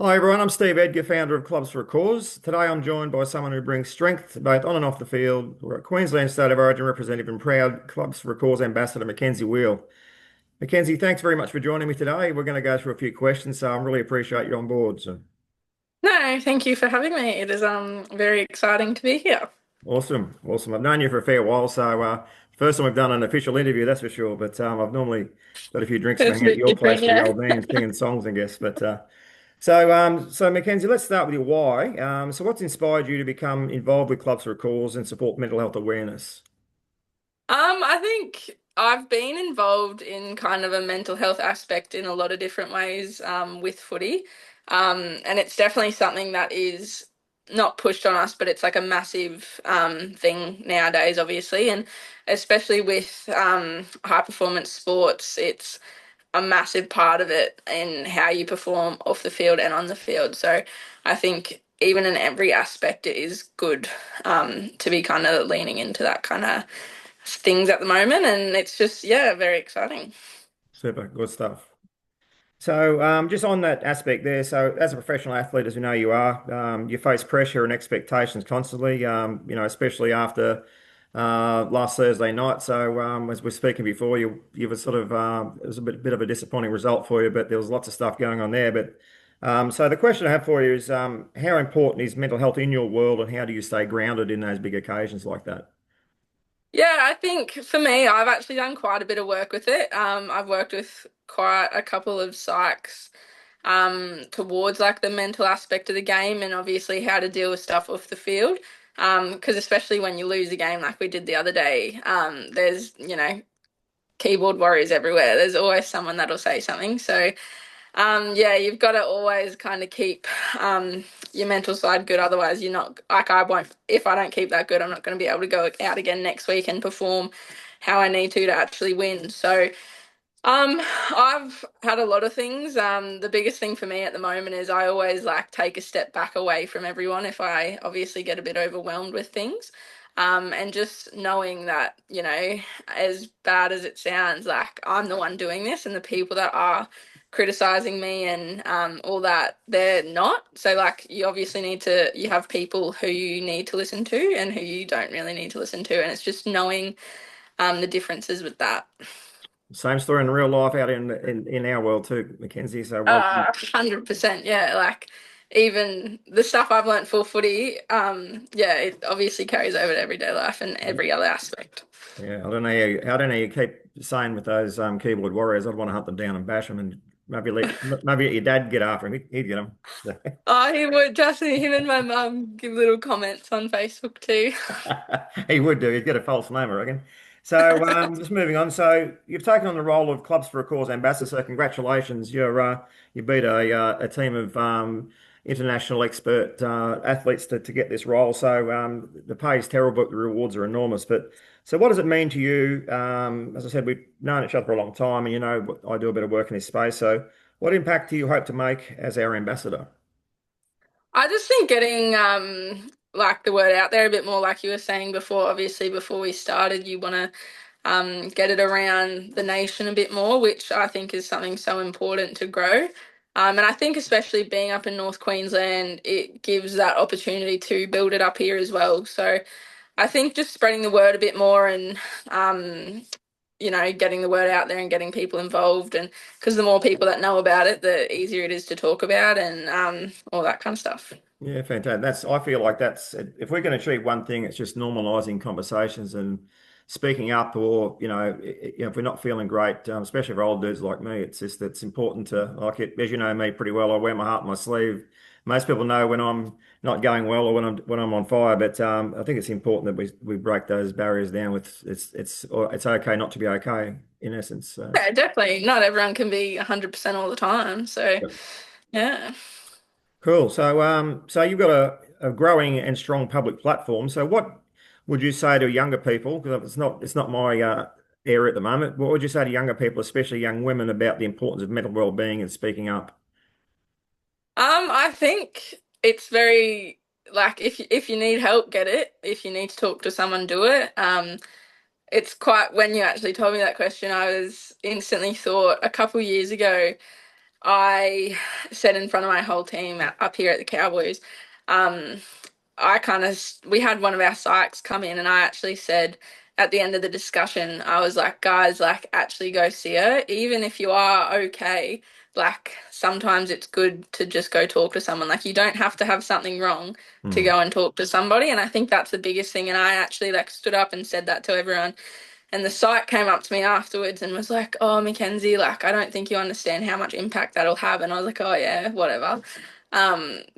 Hi everyone, I'm Steve Edgar, founder of Clubs for a Cause. Today I'm joined by someone who brings strength both on and off the field. We're a Queensland State of Origin representative and proud Clubs for a Cause ambassador, Makenzie Weale. Makenzie, thanks very much for joining me today. We're going to go through a few questions, so I really appreciate you on board. So No, thank you for having me. It is very exciting to be here. awesome, awesome. I've known you for a fair while, so first time we've done an official interview, that's for sure. But I've normally got a few drinks when I It's hang a out at bit your place different, with the yeah. old man singing songs, I guess. So Mackenzie, let's start with your why. So what's inspired you to become involved with Clubs for a Cause and support mental health awareness? I think I've been involved in kind of a mental health aspect in a lot of different ways with footy. And it's definitely something that is not pushed on us, but it's like a massive thing nowadays, obviously. And especially with high performance sports, it's a massive part of it in how you perform off the field and on the field. So I think even in every aspect, it is good to be kind of leaning into that kind of things at the moment. And it's just, yeah, very exciting. Super, good stuff. So just on that aspect there, so as a professional athlete, as we know you are, you face pressure and expectations constantly, especially after last Thursday night. So as we are speaking before, you were sort of, it was a bit of a disappointing result for you, but there was lots of stuff going on there. So the question I have for you is, how important is mental health in your world and how do you stay grounded in those big occasions like that? Yeah, I think for me, I've actually done quite a bit of work with it. I've worked with quite a couple of psychs towards like the mental aspect of the game and obviously how to deal with stuff off the field. Because especially when you lose a game like we did the other day, there's, keyboard warriors everywhere. There's always someone that'll say something. So, yeah, you've got to always kind of keep your mental side good. Otherwise, you're not like I won't. If I don't keep that good, I'm not going to be able to go out again next week and perform how I need to actually win. So, I've had a lot of things. The biggest thing for me at the moment is I always like take a step back away from everyone if I obviously get a bit overwhelmed with things. And just knowing that, as bad as it sounds, like I'm the one doing this and the people that are criticizing me and all that, they're not. So like you have people who you need to listen to and who you don't really need to listen to. And it's just knowing the differences with that. Same story in real life out in our world too, Mackenzie. So well, 100%, yeah. Like even the stuff I've learnt for footy, yeah, it obviously carries over to everyday life and every other aspect. yeah, I don't know. You keep saying with those keyboard warriors, I'd want to hunt them down and bash them, and maybe let your dad get after him. He'd get them. Oh, he would just him and my mum give little comments on Facebook too. He would do. He'd get a false name, I reckon. So just moving on. So you've taken on the role of Clubs for a Cause ambassador. So congratulations. You beat a team of international expert athletes to get this role. So the pay is terrible, but the rewards are enormous. But so what does it mean to you? As I said, we've known each other for a long time, and you know I do a bit of work in this space. So what impact do you hope to make as our ambassador? I just think getting like the word out there a bit more, like you were saying before, obviously before we started, you want to get it around the nation a bit more, which I think is something so important to grow. And I think especially being up in North Queensland, it gives that opportunity to build it up here as well. So I think just spreading the word a bit more and getting the word out there and getting people involved, and because the more people that know about it, the easier it is to talk about and all that kind of stuff. Yeah, fantastic. I feel like that's, if we can achieve one thing, it's just normalizing conversations and speaking up, or, if we're not feeling great, especially for old dudes like me, it's important to, like it, as you know me pretty well, I wear my heart on my sleeve. Most people know when I'm not going well or when I'm on fire, but I think it's important that we break those barriers down with it's okay not to be okay, in essence. Yeah, definitely. Not everyone can be 100% all the time. So, yeah. Cool. So you've got a growing and strong public platform. So what would you say to younger people? Because it's not my area at the moment. What would you say to younger people, especially young women, about the importance of mental well-being and speaking up? I think it's very like if you need help, get it. If you need to talk to someone, do it. It's quite when you actually told me that question, I was instantly thought a couple years ago. I said in front of my whole team up here at the Cowboys, um, we had one of our psychs come in and I actually said at the end of the discussion, I was like, guys, like actually go see her. Even if you are okay, like sometimes it's good to just go talk to someone. Like you don't have to have something wrong to Hmm. go and talk to somebody. And I think that's the biggest thing. And I actually like stood up and said that to everyone. And the site came up to me afterwards and was like, "Oh, Makenzie, like I don't think you understand how much impact that'll have." And I was like, "Oh yeah, whatever."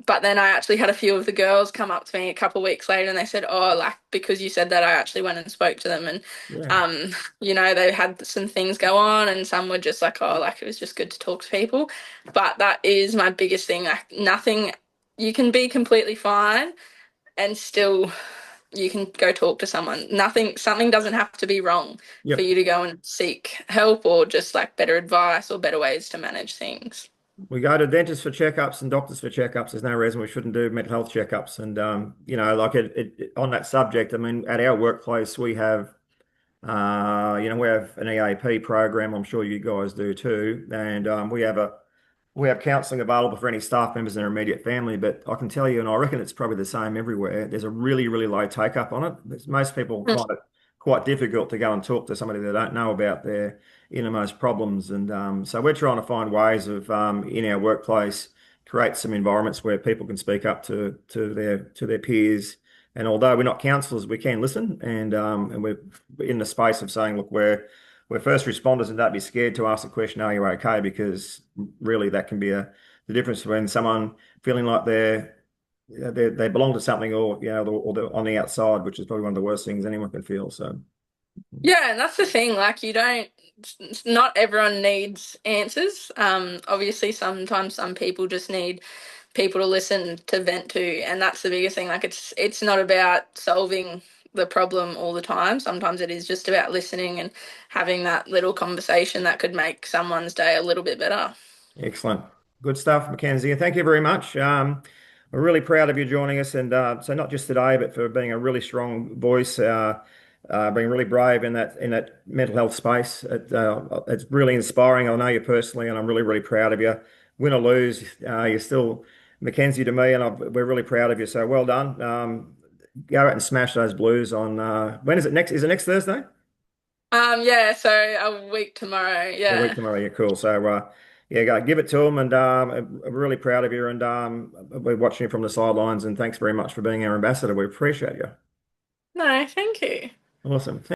But then I actually had a few of the girls come up to me a couple of weeks later and they said, "Oh, like because you said that, I actually went and spoke to them and Yeah. um, they had some things go on and some were just like, oh, like it was just good to talk to people." But that is my biggest thing. Like nothing, you can be completely fine and still you can go talk to someone. Something doesn't have to be wrong for Yep. you to go and seek help or just like better advice or better ways to manage things. We go to dentists for checkups and doctors for checkups. There's no reason we shouldn't do mental health checkups. And like on that subject, I mean, at our workplace, we have an EAP program. I'm sure you guys do too, and we have counselling available for any staff members and their immediate family. But I can tell you, and I reckon it's probably the same everywhere. There's a really, really low take up on it. Most people find it quite difficult to go and talk to somebody they don't know about their innermost problems, and so we're trying to find ways of in our workplace create some environments where people can speak up to their peers. And although we're not counsellors, we can listen, and we're in the space of saying, look, we're first responders, and don't be scared to ask the question, "Are you okay?" Because really, that can be the difference between someone feeling like they belong to something, or or they're on the outside, which is probably one of the worst things anyone can feel. So, Yeah, and that's the thing. Like, not everyone needs answers. Obviously, sometimes some people just need people to listen to vent to, and that's the biggest thing. Like, it's not about solving the problem all the time. Sometimes it is just about listening and having that little conversation that could make someone's day a little bit better. excellent, good stuff, Mackenzie. And thank you very much. We're really proud of you joining us, and so not just today, but for being a really strong voice. Being really brave in that mental health space. It's really inspiring. I know you personally, and I'm really, really proud of you. Win or lose, you're still Mackenzie to me, and we're really proud of you. So well done. Go out and smash those Blues on. When is it next? Is it next Thursday? Yeah, so a week tomorrow. A week Yeah. tomorrow. Yeah, cool. So yeah, go give it to them, and I'm really proud of you. And we're watching you from the sidelines. And thanks very much for being our ambassador. We appreciate you. No, thank you. Awesome.